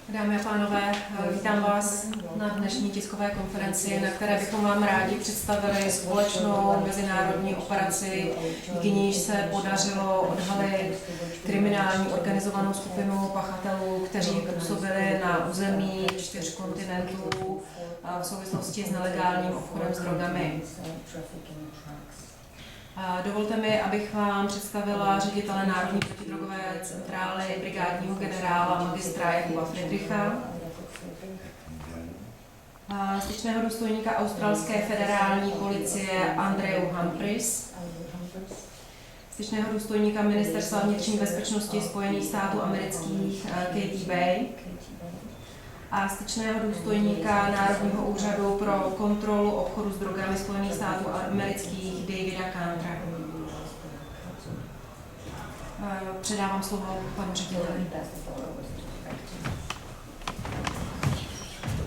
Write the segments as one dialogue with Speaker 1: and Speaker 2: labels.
Speaker 1: Dámy a pánové, vítám vás na dnešní tiskové konferenci, na které bychom vám rádi představili společnou mezinárodní operaci, díky níž se podařilo odhalit kriminální organizovanou skupinu pachatelů, kteří působili na území 4 kontinentů v souvislosti s nelegálním obchodem s drogami. Dovolte mi, abych vám představila ředitele Národní protidrogové centrály, brigádního generála magistra Jakuba Friedricha, styčného důstojníka australské federální policie Andrew Humphreys, styčného důstojníka Ministerstva vnitřní bezpečnosti Spojených států amerických Katie Bay a styčného důstojníka Národního úřadu pro kontrolu obchodu s drogami Spojených států amerických Davida Cantra. Předávám slovo panu řediteli.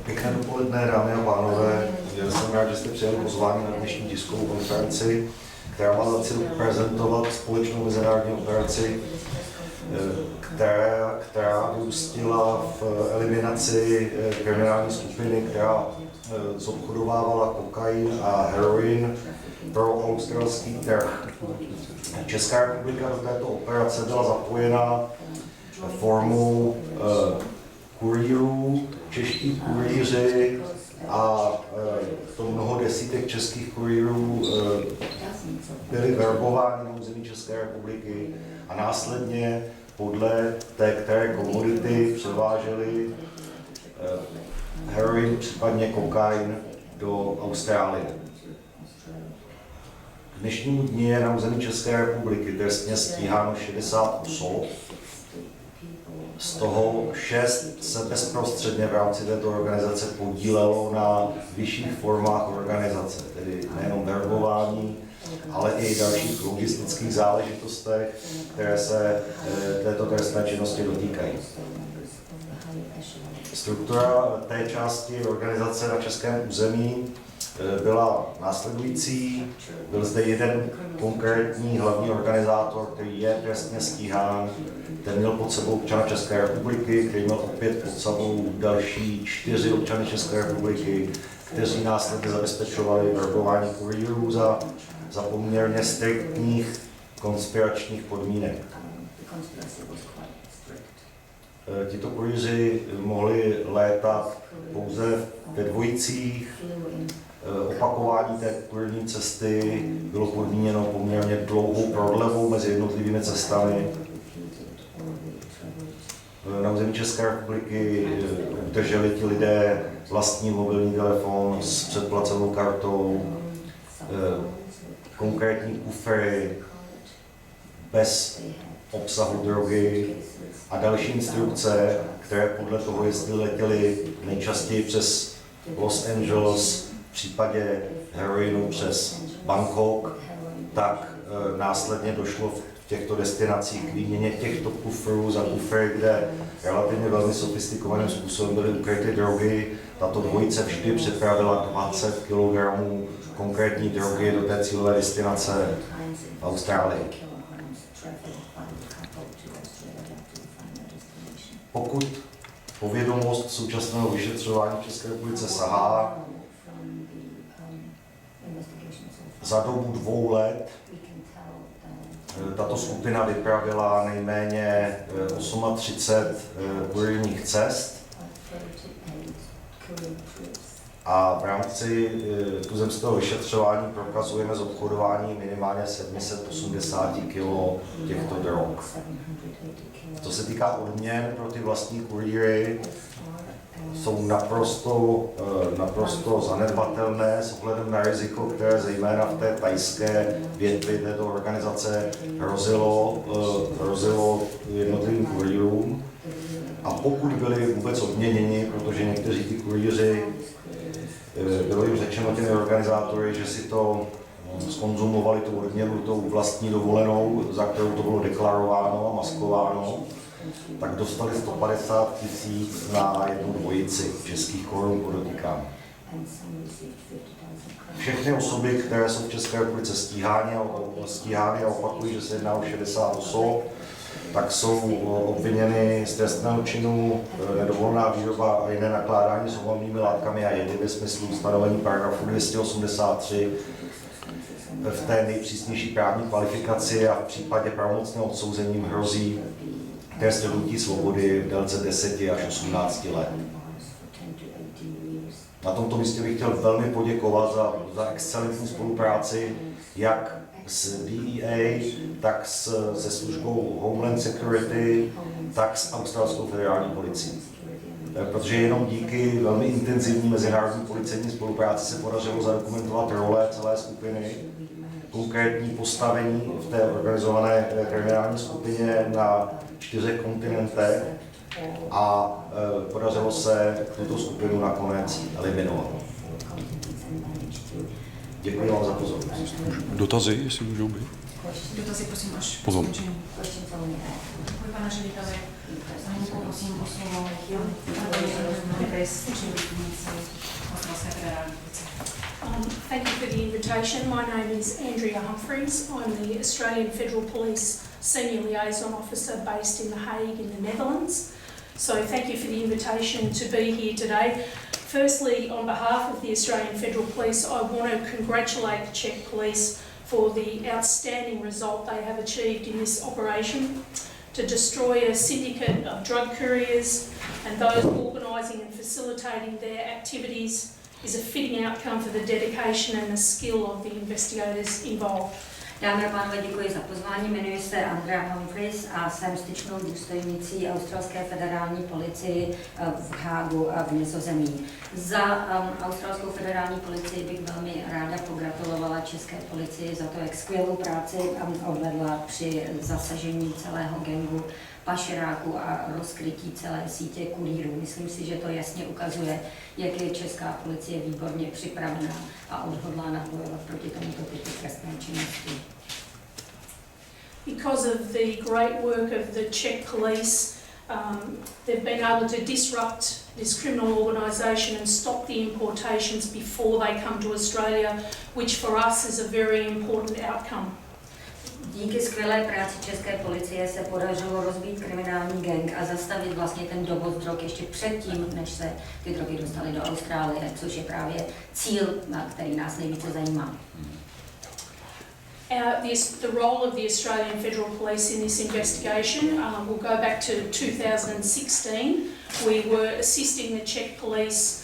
Speaker 2: Pěkné dopoledne, dámy a pánové. Já jsem rád, že jste přijali pozvání na dnešní tiskovou konferenci, která má za cíl prezentovat společnou mezinárodní operaci, která vyústila v eliminaci kriminální skupiny, která zobchodovávala kokain a heroin pro australský trh. Česká republika do této operace byla zapojena formou kurýrů, čeští kurýři a to mnoho desítek českých kurýrů byli verbováni na území České republiky a následně podle té které komodity převáželi heroin, případně kokain do Austrálie. K dnešnímu dni je na území České republiky trestně stíháno 60 osob, z toho 6 se bezprostředně v rámci této organizace podílelo na vyšších formách organizace, tedy nejenom verbování, ale i dalších logistických záležitostech, které se této trestné činnosti dotýkají. Struktura té části organizace na českém území byla následující. Byl zde jeden konkrétní hlavní organizátor, který je trestně stíhán. Ten měl pod sebou občana České republiky, který měl opět pod sebou další 4 občany České republiky, kteří následně zabezpečovali verbování kurýrů za poměrně striktních konspiračních podmínek. Tito kurýři mohli létat pouze ve dvojicích. Opakování té kurýrní cesty bylo podmíněno poměrně dlouhou prodlevou mezi jednotlivými cestami. Na území České republiky obdrželi ti lidé vlastní mobilní telefon s předplacenou kartou, konkrétní kufry bez obsahu drogy a další instrukce, které podle toho, jestli letěli nejčastěji přes Los Angeles, v případě heroinu přes Bangkok, tak následně došlo v těchto destinacích k výměně těchto kufrů za kufry, kde relativně velmi sofistikovaným způsobem byly ukryty drogy. Tato dvojice vždy připravila 20 kg konkrétní drogy do té cílové destinace v Austrálii. Pokud povědomost současného vyšetřování v České republice sahá za dobu 2 let, tato skupina vypravila nejméně 38 kurýrních cest a v rámci tuzemského vyšetřování prokazujeme zobchodování minimálně 780 kg těchto drog. Co se týká odměn pro ty vlastní kurýry, jsou naprosto zanedbatelné s ohledem na riziko, které zejména v té thajské větvi této organizace hrozilo jednotlivým kurýrům. A pokud byli vůbec odměněni, protože někteří ty kurýři, bylo jim řečeno těmi organizátory, že si to skonzumovali tu odměnu, tou vlastní dovolenou, za kterou to bylo deklarováno a maskováno, tak dostali 150 000 na jednu dvojici českých korun, podotýkám. Všechny osoby, které jsou v České republice stíhány a opakují, že se jedná o 60 osob, tak jsou obviněny z trestného činu nedovolená výroba a jiné nakládání s omamnými látkami a jedy ve smyslu stanovení paragrafu 283 v té nejpřísnější právní kvalifikaci a v případě pravomocného odsouzení hrozí trest odnětí svobody v délce 10 až 18 let. Na tomto místě bych chtěl velmi poděkovat za excelentní spolupráci jak s DEA, tak se službou Homeland Security, tak s australskou federální policií. Protože jenom díky velmi intenzivní mezinárodní policejní spolupráci se podařilo zadokumentovat role celé skupiny, konkrétní postavení v té organizované kriminální skupině na 4 kontinentech a podařilo se tuto skupinu nakonec eliminovat. Děkuji vám za pozornost.
Speaker 3: Dotazy, jestli můžou být?
Speaker 1: Dotazy prosím až po
Speaker 3: Pozor.
Speaker 1: skončení. Děkuji, pane řediteli. Nyní poprosím o slovo paní Humphreys, styčnou důstojnici Australské federální policie.
Speaker 4: Thank you for the invitation. My name is Andrea Humphreys. I'm the Australian Federal Police Senior Liaison Officer based in The Hague in the Netherlands. So thank you for the invitation to be here today. Firstly, on behalf of the Australian Federal Police, I want to congratulate the Czech Police for the outstanding result they have achieved in this operation to destroy a syndicate of drug couriers and those organising and facilitating their activities is a fitting outcome for the dedication and the skill of the investigators involved.
Speaker 5: Dámy a pánové, děkuji za pozvání. Jmenuji se Andrea Humphreys a jsem styčnou důstojnicí Australské federální policii v Hágu a v Nizozemí. Za Australskou federální policii bych velmi ráda pogratulovala České policii za to, jak skvělou práci odvedla při zasažení celého gangu pašeráků a rozkrytí celé sítě kurýrů. Myslím si, že to jasně ukazuje, jak je česká policie výborně připravená a odhodlána bojovat proti tomuto typu trestné činnosti.
Speaker 4: Because of the great work of the Czech police, they've been able to disrupt this criminal organisation and stop the importations before they come to Australia, which for us is a very important outcome.
Speaker 5: Díky skvělé práci české policie se podařilo rozbít kriminální gang a zastavit vlastně ten dovoz drog ještě předtím, než se ty drogy dostaly do Austrálie, což je právě cíl, který nás nejvíce zajímá.
Speaker 4: The role of the Australian Federal Police in this investigation will go back to 2016. We were assisting the Czech police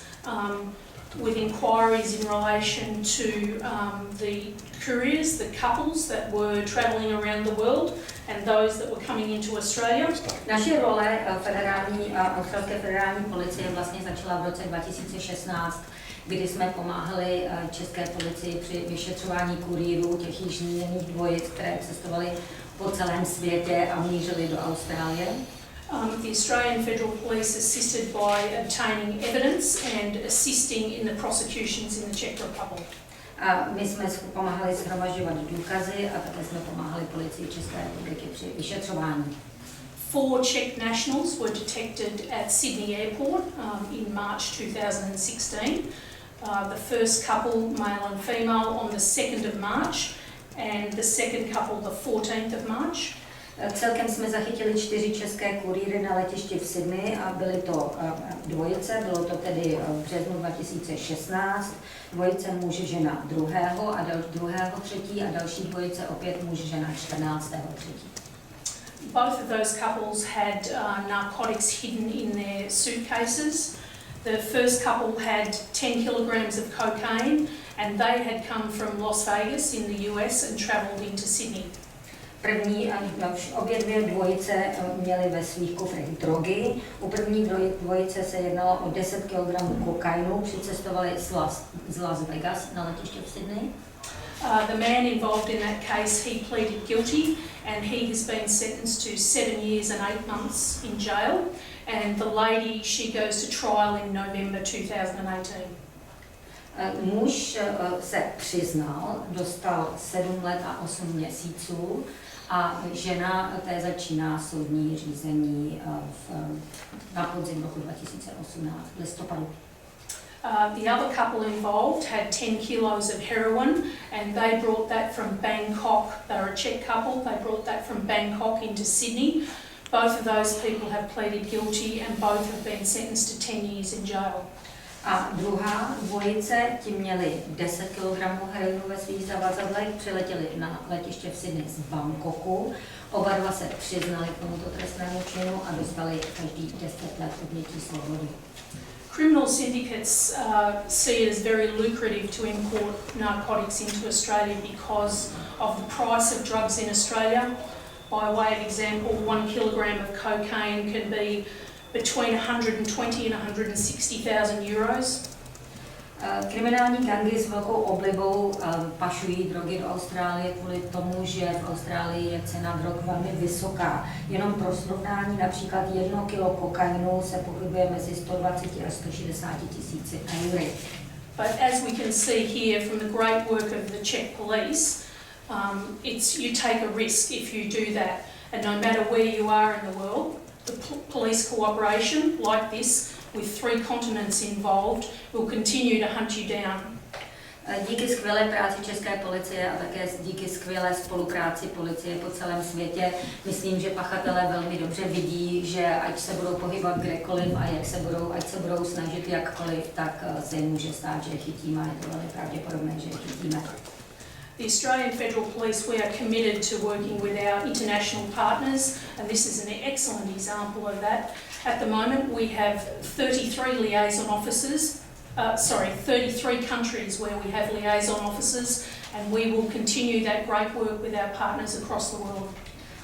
Speaker 4: with inquiries in relation to the couriers, the couples that were travelling around the world and those that were coming into Australia.
Speaker 5: Naše role australské federální policie vlastně začala v roce 2016, kdy jsme pomáhali české policii při vyšetřování kurýrů těch již zmíněných dvojic, které cestovaly po celém světě a mířily do Austrálie.
Speaker 4: The Australian Federal Police assisted by obtaining evidence and assisting in the prosecutions in the Czech Republic.
Speaker 5: A my jsme pomáhali shromažďovat důkazy a také jsme pomáhali policii České republiky při vyšetřování.
Speaker 4: 4 Czech nationals were detected at Sydney Airport in March 2016. The first couple, male and female, on the 2nd of March, and the second couple the 14th of March.
Speaker 5: Celkem jsme zachytili 4 české kurýry na letišti v Sydney a byly to dvojice, bylo to tedy v březnu 2016, dvojice muž, žena 2. a 2.3. a další dvojice opět muž, žena 14.3.
Speaker 4: Both of those couples had narcotics hidden in their suitcases. The first couple had 10 kilograms of cocaine and they had come from Las Vegas in the US and travelled into Sydney.
Speaker 5: Obě dvě dvojice měly ve svých kufrech drogy. U první dvojice se jednalo o 10 kg kokainu, přicestovali z Las Vegas na letiště v Sydney.
Speaker 4: The man involved in that case, he pleaded guilty and he has been sentenced to 7 years and 8 months in jail. And the lady, she goes to trial in November 2018.
Speaker 5: Muž se přiznal, dostal 7 let a 8 měsíců a žena té začíná soudní řízení na podzim roku 2018, v listopadu.
Speaker 4: The other couple involved had 10 kilos of heroin, and they brought that from Bangkok. They're a Czech couple. They brought that from Bangkok into Sydney. Both of those people have pleaded guilty and both have been sentenced to 10 years in jail.
Speaker 5: A druhá dvojice, ti měli 10 kg heroinu ve svých zavazadlech, přiletěli na letiště v Sydney z Bangkoku. Oba dva se přiznali k tomuto trestnému činu a dostali každý 10 let odnětí svobody.
Speaker 4: Criminal syndicates see it as very lucrative to import narcotics into Australia because of the price of drugs in Australia. By way of example, 1 kilogram of cocaine can be between 120 and 160,000 euros.
Speaker 5: Kriminální gangy s velkou oblibou pašují drogy do Austrálie kvůli tomu, že v Austrálii je cena drog velmi vysoká. Jenom pro srovnání například 1 kilo kokainu se pohybuje mezi 120 a 160 tisíci eury.
Speaker 4: But as we can see here from the great work of the Czech police, you take a risk if you do that. And no matter where you are in the world, the police cooperation like this with 3 continents involved will continue to hunt you down.
Speaker 5: Díky skvělé práci České policie a také díky skvělé spolupráci policie po celém světě, myslím, že pachatelé velmi dobře vidí, že ať se budou pohybovat kdekoliv a ať se budou snažit jakkoliv, tak se jim může stát, že je chytíme a je to velmi pravděpodobné, že je chytíme.
Speaker 4: The Australian Federal Police, we are committed to working with our international partners, and this is an excellent example of that. At the moment, we have 33 liaison officers, 33 countries where we have liaison officers, and we will continue that great work with our partners across the world.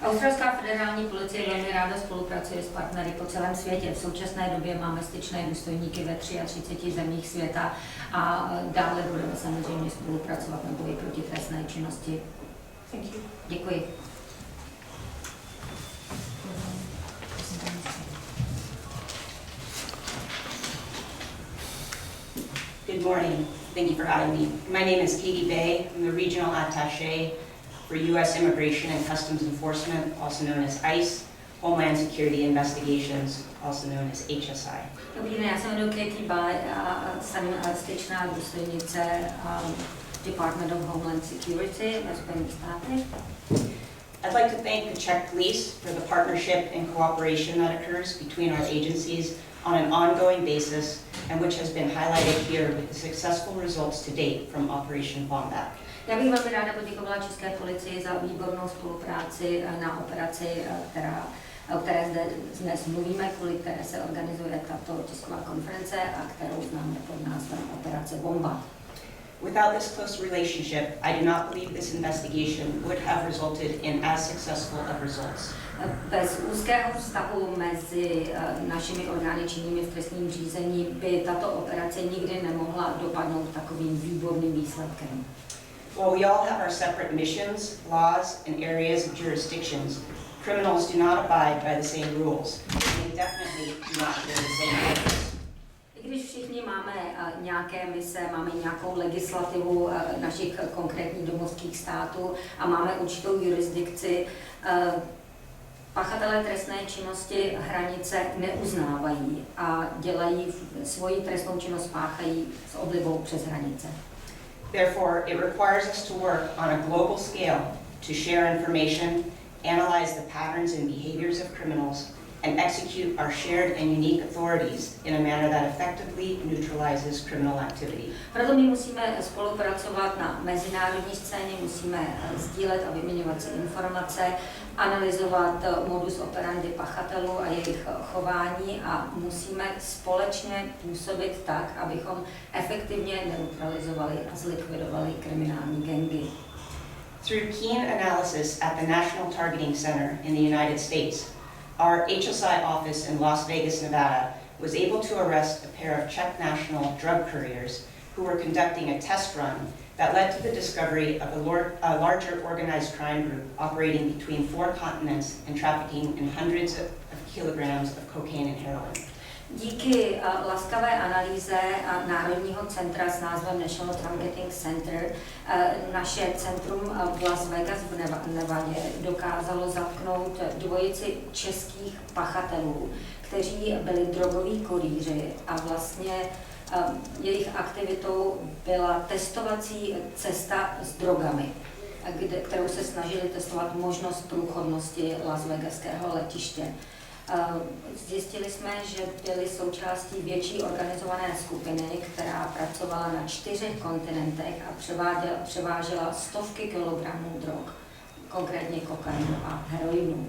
Speaker 5: Australská federální policie velmi ráda spolupracuje s partnery po celém světě. V současné době máme styčné důstojníky ve 33 zemích světa a dále budeme samozřejmě spolupracovat na boji proti trestné činnosti.
Speaker 4: Thank you.
Speaker 5: Děkuji.
Speaker 6: Good morning. Thank you for having me. My name is Katie Bay. I'm the regional attaché for U.S. Immigration and Customs Enforcement, also known as ICE, Homeland Security Investigations, also known as HSI.
Speaker 5: Dobrý den, já jsem Katie Bay a jsem styčná důstojnice Department of Homeland Security ve Spojených státech.
Speaker 6: I'd like to thank the Czech police for the partnership and cooperation that occurs between our agencies on an ongoing basis and which has been highlighted here with the successful results to date from Operation Wombat.
Speaker 5: Já bych velmi ráda poděkovala České policii za výbornou spolupráci na operaci, o které zde dnes mluvíme, kvůli které se organizuje tato tisková konference a kterou známe pod názvem Operace Wombat.
Speaker 6: Without this close relationship, I do not believe this investigation would have resulted in as successful of results.
Speaker 5: Bez úzkého vztahu mezi našimi orgány činnými v trestním řízení by tato operace nikdy nemohla dopadnout takovým výborným výsledkem.
Speaker 6: While we all have our separate missions, laws, and areas of jurisdictions, criminals do not abide by the same rules. They definitely do not share the same ethics.
Speaker 5: I když všichni máme nějaké mise, máme nějakou legislativu našich konkrétních domovských států a máme určitou jurisdikci, pachatelé trestné činnosti hranice neuznávají a dělají svoji trestnou činnost, páchají s oblibou přes hranice.
Speaker 6: Therefore, it requires us to work on a global scale to share information, analyze the patterns and behaviors of criminals, and execute our shared and unique authorities in a manner that effectively neutralizes criminal activity.
Speaker 5: Proto my musíme spolupracovat na mezinárodní scéně, musíme sdílet a vyměňovat si informace, analyzovat modus operandi pachatelů a jejich chování a musíme společně působit tak, abychom efektivně neutralizovali a zlikvidovali kriminální gangy.
Speaker 6: Through keen analysis at the National Targeting Center in the United States, our HSI office in Las Vegas, Nevada, was able to arrest a pair of Czech national drug couriers who were conducting a test run that led to the discovery of a larger organized crime group operating between 4 continents and trafficking in hundreds of kilograms of cocaine and heroin.
Speaker 5: Díky laskavé analýze Národního centra s názvem National Targeting Center naše centrum v Las Vegas v Nevadě dokázalo zatknout dvojici českých pachatelů, kteří byli drogoví kurýři a vlastně Jejich aktivitou byla testovací cesta s drogami, kterou se snažili testovat možnost průchodnosti Las Vegaského letiště. Zjistili jsme, že byly součástí větší organizované skupiny, která pracovala na 4 kontinentech a převážela stovky kilogramů drog, konkrétně kokainu a heroinu.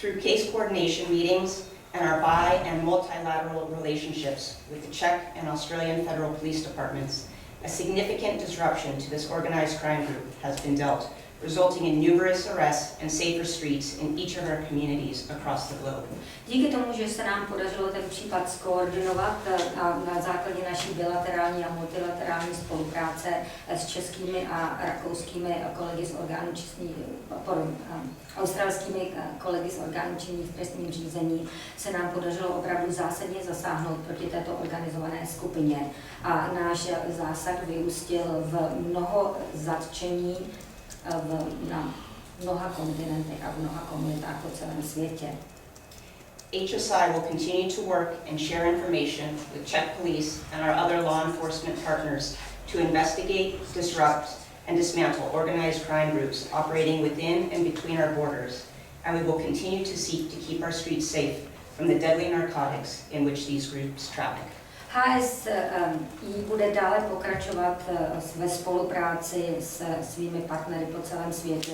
Speaker 6: Through case coordination meetings and our bi- and multilateral relationships with the Czech and Australian federal police departments, a significant disruption to this organized crime group has been dealt, resulting in numerous arrests and safer streets in each of our communities across the globe.
Speaker 5: Díky tomu, že se nám podařilo ten případ skoordinovat a na základě naší bilaterální a multilaterální spolupráce s českými a rakouskými kolegy z orgánů australskými kolegy z orgánů činných v trestním řízení, se nám podařilo opravdu zásadně zasáhnout proti této organizované skupině. A náš zásah vyústil v mnoho zatčení na mnoha kontinentech a v mnoha komunitách po celém světě.
Speaker 6: HSI will continue to work and share information with Czech police and our other law enforcement partners to investigate, disrupt, and dismantle organized crime groups operating within and between our borders, and we will continue to seek to keep our streets safe from the deadly narcotics in which these groups traffic.
Speaker 5: HSI bude dále pokračovat ve spolupráci s svými partnery po celém světě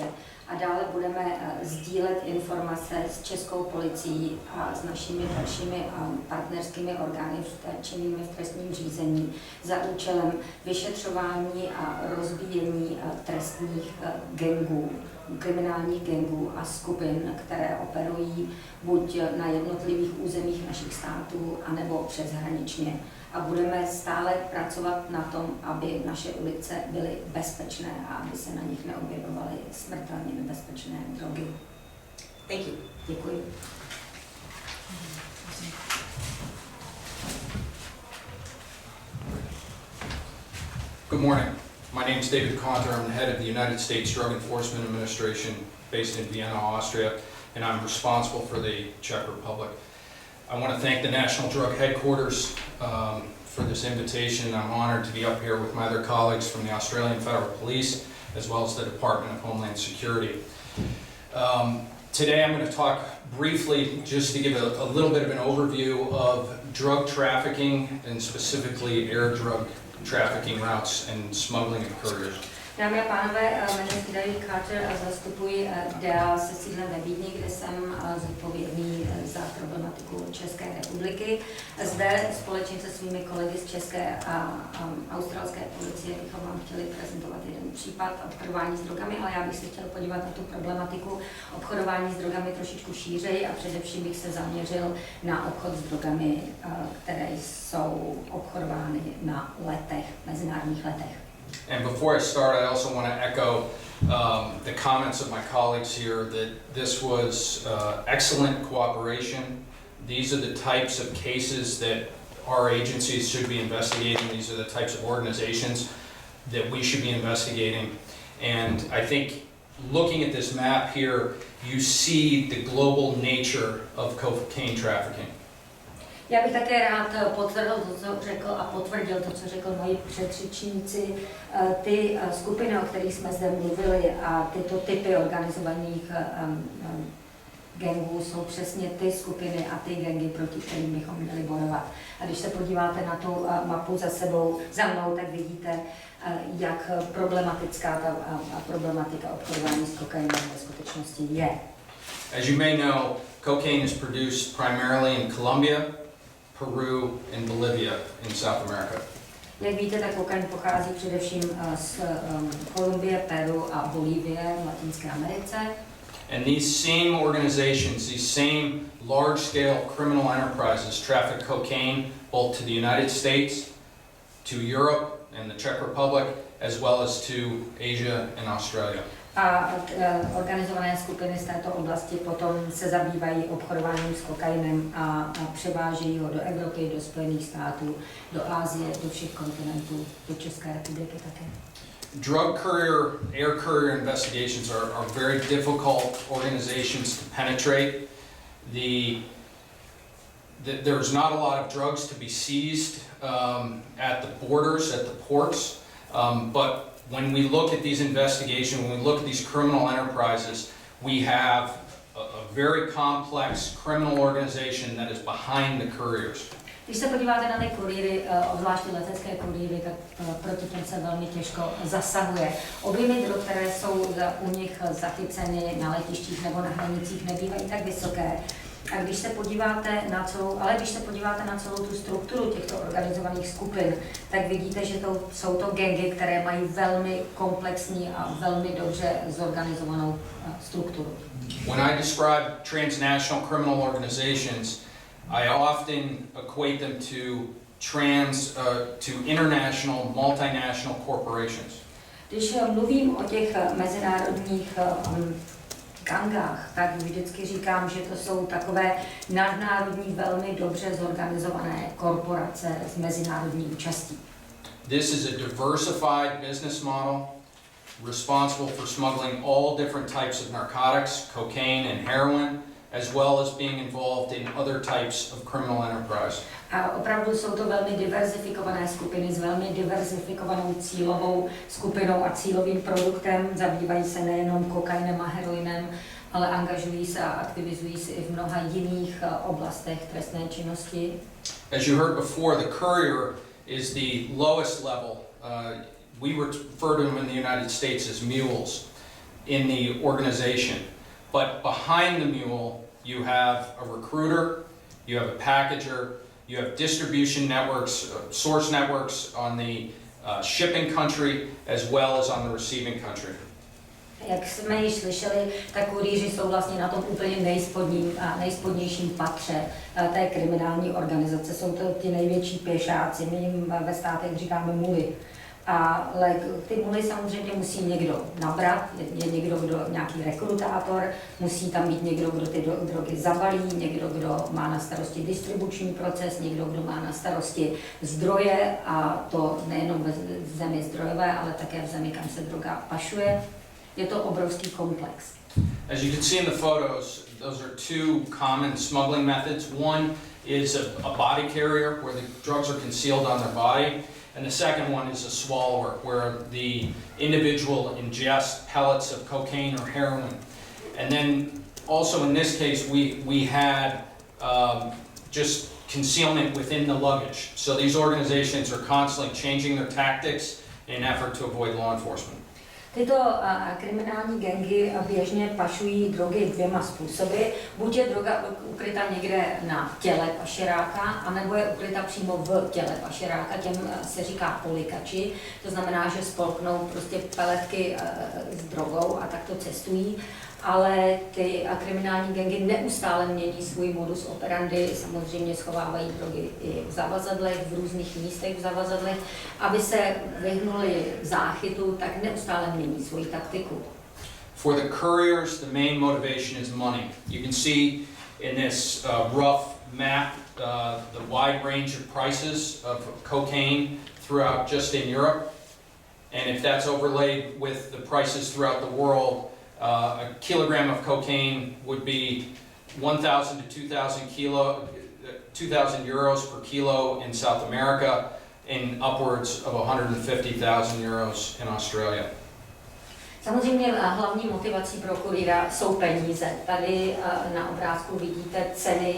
Speaker 5: a dále budeme sdílet informace s Českou policií a s našimi dalšími partnerskými orgány činnými v trestním řízení za účelem vyšetřování a rozbíjení trestních gangů, kriminálních gangů a skupin, které operují buď na jednotlivých územích našich států, anebo přeshraničně. A budeme stále pracovat na tom, aby naše ulice byly bezpečné a aby se na nich neobjevovaly smrtelně nebezpečné drogy.
Speaker 6: Thank you.
Speaker 5: Děkuji.
Speaker 7: Good morning. My name is David Conter. I'm the head of the United States Drug Enforcement Administration based in Vienna, Austria, and I'm responsible for the Czech Republic. I want to thank the National Drug Headquarters for this invitation. I'm honored to be up here with my other colleagues from the Australian Federal Police, as well as the Department of Homeland Security. Today I'm going to talk briefly, just to give a little bit of an overview of drug trafficking, and specifically air drug trafficking routes and smuggling of couriers.
Speaker 5: Dámy a pánové, jmenuji se David Carter a zastupuji DA se sídlem ve Vídni, kde jsem zodpovědný za problematiku České republiky. Zde společně se svými kolegy z České a australské policie bychom vám chtěli prezentovat jeden případ obchodování s drogami, ale já bych se chtěl podívat na tu problematiku obchodování s drogami trošičku šířej a především bych se zaměřil na obchod s drogami, které jsou obchodovány na letech, mezinárodních letech.
Speaker 7: And before I start, I also want to echo the comments of my colleagues here that this was excellent cooperation. These are the types of cases that our agencies should be investigating. These are the types of organizations that we should be investigating. And I think looking at this map here, you see the global nature of cocaine trafficking.
Speaker 5: Já bych také rád potvrdil to, co řekl a potvrdil to, co řekl moji předřečníci. Ty skupiny, o kterých jsme zde mluvili, a tyto typy organizovaných gangů jsou přesně ty skupiny a ty gangy, proti kterým bychom měli bojovat. A když se podíváte na tu mapu za mnou, tak vidíte, jak problematická ta problematika obchodování s kokainem ve skutečnosti je.
Speaker 7: As you may know, cocaine is produced primarily in Colombia, Peru and Bolivia in South America.
Speaker 5: Jak víte, tak kokain pochází především z Kolumbie, Peru a Bolívie v Latinské Americe.
Speaker 7: And these same organizations, these same large-scale criminal enterprises traffic cocaine both to the United States, to Europe and the Czech Republic, as well as to Asia and Australia.
Speaker 5: A organizované skupiny z této oblasti potom se zabývají obchodováním s kokainem a převážejí ho do Evropy, do Spojených států, do Asie, do všech kontinentů, do České republiky také.
Speaker 7: Drug courier, air courier investigations are very difficult organizations to penetrate. there's not a lot of drugs to be seized at the borders, at the ports, but when we look at these investigations, when we look at these criminal enterprises, we have a very complex criminal organization that is behind the couriers.
Speaker 5: Když se podíváte na ty kurýry, obzvláště letecké kurýry, tak proti těm se velmi těžko zasahuje. Objemy drog, které jsou u nich zachyceny na letištích nebo na hranicích, nebývají tak vysoké. A když se podíváte na celou tu strukturu těchto organizovaných skupin, tak vidíte, že jsou to gangy, které mají velmi komplexní a velmi dobře zorganizovanou strukturu.
Speaker 7: When I describe transnational criminal organizations, I often equate them to international, multinational corporations.
Speaker 5: Když mluvím o těch mezinárodních gangách, tak vždycky říkám, že to jsou takové nadnárodní, velmi dobře zorganizované korporace s mezinárodní účastí.
Speaker 7: This is a diversified business model responsible for smuggling all different types of narcotics, cocaine and heroin, as well as being involved in other types of criminal enterprise.
Speaker 5: A opravdu jsou to velmi diverzifikované skupiny s velmi diverzifikovanou cílovou skupinou a cílovým produktem. Zabývají se nejenom kokainem a heroinem, ale angažují se a aktivizují se i v mnoha jiných oblastech trestné činnosti.
Speaker 7: As you heard before, the courier is the lowest level. We refer to them in the United States as mules in the organization. But behind the mule, you have a recruiter, you have a packager, you have distribution networks, source networks on the shipping country as well as on the receiving country.
Speaker 5: Jak jsme již slyšeli, tak kurýři jsou vlastně na tom úplně nejspodnějším patře té kriminální organizace. Jsou to ti největší pěšáci, my jim ve státech říkáme muly. Ale ty muly samozřejmě musí někdo nabrat, je někdo, nějaký rekrutátor, musí tam být někdo, kdo ty drogy zabalí, někdo, kdo má na starosti distribuční proces, někdo, kdo má na starosti zdroje, a to nejenom v zemi zdrojové, ale také v zemi, kam se droga pašuje. Je to obrovský komplex.
Speaker 7: As you can see in the photos, those are two common smuggling methods. One is a body carrier where the drugs are concealed on their body. And the second one is a swallower, where the individual ingests pellets of cocaine or heroin. And then also in this case, we had just concealment within the luggage. So these organizations are constantly changing their tactics in an effort to avoid law enforcement.
Speaker 5: Tyto kriminální gangy běžně pašují drogy dvěma způsoby. Buď je droga ukryta někde na těle pašeráka, anebo je ukryta přímo v těle pašeráka, těm se říká polikači. To znamená, že spolknou prostě peletky s drogou a takto cestují. Ale ty kriminální gangy neustále mění svůj modus operandi, samozřejmě schovávají drogy i v zavazadlech, v různých místech v zavazadlech, aby se vyhnuli záchytu, tak neustále mění svoji taktiku.
Speaker 7: For the couriers, the main motivation is money. You can see in this rough map the wide range of prices of cocaine throughout just in Europe. And if that's overlaid with the prices throughout the world, a kilogram of cocaine would be 1,000 to 2,000 euros per kilo in South America, and upwards of 150,000 euros in Australia.
Speaker 5: Samozřejmě hlavní motivací pro kurýra jsou peníze. Tady na obrázku vidíte ceny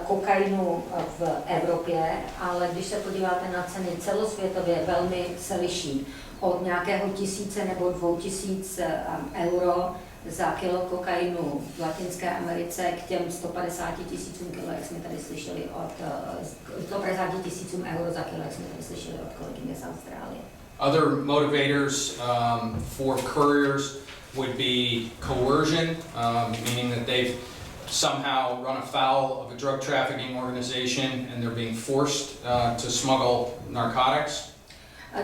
Speaker 5: kokainu v Evropě, ale když se podíváte na ceny celosvětově, velmi se liší. Od nějakého 1000 nebo 2000 euro za kilo kokainu v Latinské Americe k těm 150 000 kilo, jak jsme tady slyšeli, 150 000 euro za kilo, jak jsme tady slyšeli od kolegyně z Austrálie.
Speaker 7: Other motivators for couriers would be coercion, meaning that they've somehow run afoul of a drug trafficking organization and they're being forced to smuggle narcotics.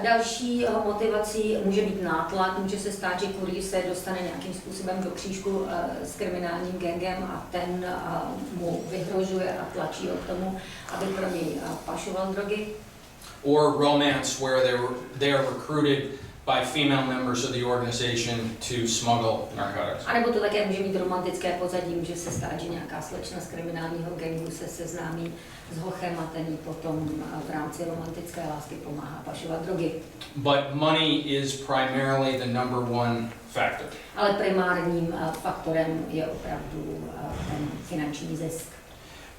Speaker 5: Další motivací může být nátlak, může se stát, že kurýr se dostane nějakým způsobem do křížku s kriminálním gangem a ten mu vyhrožuje a tlačí ho k tomu, aby pro něj pašoval drogy.
Speaker 7: Or romance, where they are recruited by female members of the organization to smuggle narcotics.
Speaker 5: A nebo to také může mít romantické pozadí, může se stát, že nějaká slečna z kriminálního gangu se seznámí s hochem a ten jí potom v rámci romantické lásky pomáhá pašovat drogy.
Speaker 7: But money is primarily the number one factor.
Speaker 5: Ale primárním faktorem je opravdu ten finanční zisk.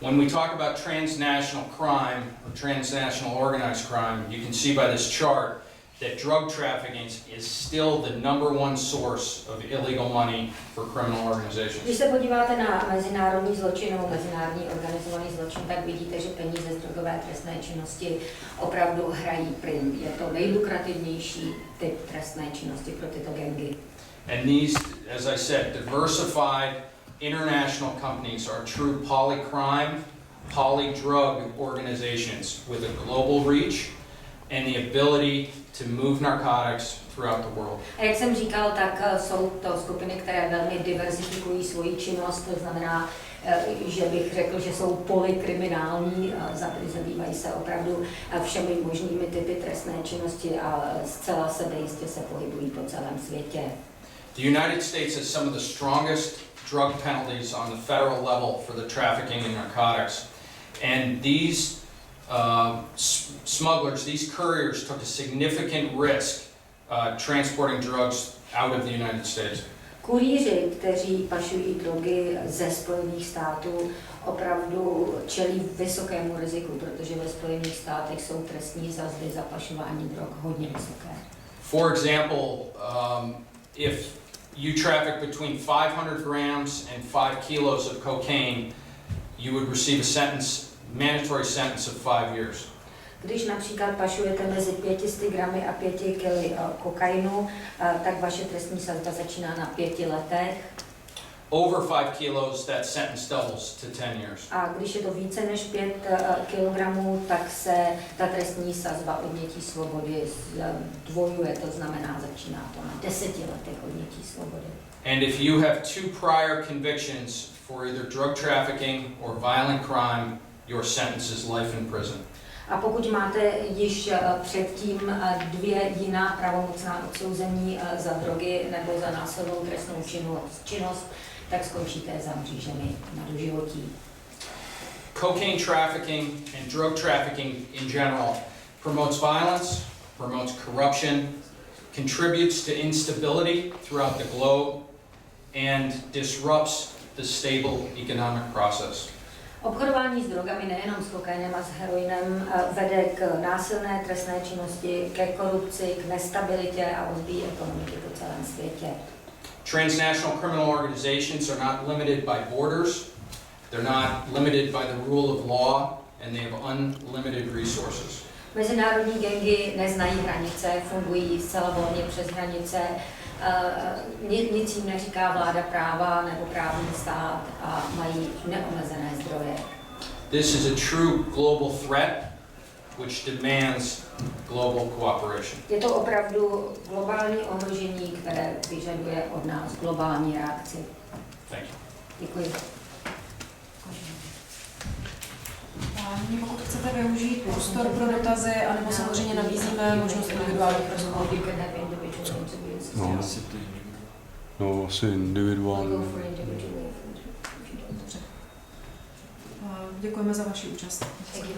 Speaker 7: When we talk about transnational crime or transnational organized crime, you can see by this chart that drug trafficking is still the number one source of illegal money for criminal organizations.
Speaker 5: Když se podíváte na mezinárodní zločin nebo mezinárodní organizovaný zločin, tak vidíte, že peníze z drogové trestné činnosti opravdu hrají prim. Je to nejlukrativnější typ trestné činnosti pro tyto gangy.
Speaker 7: And these, as I said, diversified international companies are true polycrime, polydrug organizations with a global reach and the ability to move narcotics throughout the world.
Speaker 5: A jak jsem říkal, tak jsou to skupiny, které velmi diverzifikují svoji činnost, to znamená, že bych řekl, že jsou polykriminální, zabývají se opravdu všemi možnými typy trestné činnosti a zcela sebejistě se pohybují po celém světě.
Speaker 7: The United States has some of the strongest drug penalties on the federal level for the trafficking in narcotics. And these smugglers, these couriers took a significant risk transporting drugs out of the United States.
Speaker 5: Kurýři, kteří pašují drogy ze Spojených států, opravdu čelí vysokému riziku, protože ve Spojených státech jsou trestní sazby za pašování drog hodně vysoké.
Speaker 7: For example, if you traffic between 500 grams and 5 kilos of cocaine, you would receive a mandatory sentence of 5 years.
Speaker 5: Když například pašujete mezi 500 gramy a 5 kg kokainu, tak vaše trestní sazba začíná na 5 letech.
Speaker 7: Over 5 kilos, that sentence doubles to 10 years.
Speaker 5: A když je to více než 5 kilogramů, tak se ta trestní sazba odnětí svobody zdvojuje, to znamená, začíná to na 10 letech odnětí svobody.
Speaker 7: And if you have 2 prior convictions for either drug trafficking or violent crime, your sentence is life in prison.
Speaker 5: A pokud máte již předtím 2 jiná pravomocná odsouzení za drogy nebo za násilnou trestnou činnost, tak skončíte za mřížemi na doživotí.
Speaker 7: Cocaine trafficking and drug trafficking in general promotes violence, promotes corruption, contributes to instability throughout the globe, and disrupts the stable economic process.
Speaker 5: Obchodování s drogami, nejenom s kokainem a s heroinem, vede k násilné trestné činnosti, ke korupci, k nestabilitě a rozbíjí ekonomiky po celém světě.
Speaker 7: Transnational criminal organizations are not limited by borders, they're not limited by the rule of law, and they have unlimited resources.
Speaker 5: Mezinárodní gangy neznají hranice, fungují zcela volně přes hranice, nic jim neříká vláda práva nebo právní stát a mají neomezené zdroje.
Speaker 7: This is a true global threat which demands global cooperation.
Speaker 5: Je to opravdu globální ohrožení, které vyžaduje od nás globální reakci.
Speaker 7: Thank you.
Speaker 5: Děkuji.
Speaker 1: A nyní, pokud chcete využít prostor pro dotazy, anebo samozřejmě nabízíme možnost individuálních rozhovorů.
Speaker 3: No, asi individuálně.
Speaker 1: Děkujeme za vaši účast.
Speaker 5: Děkuji.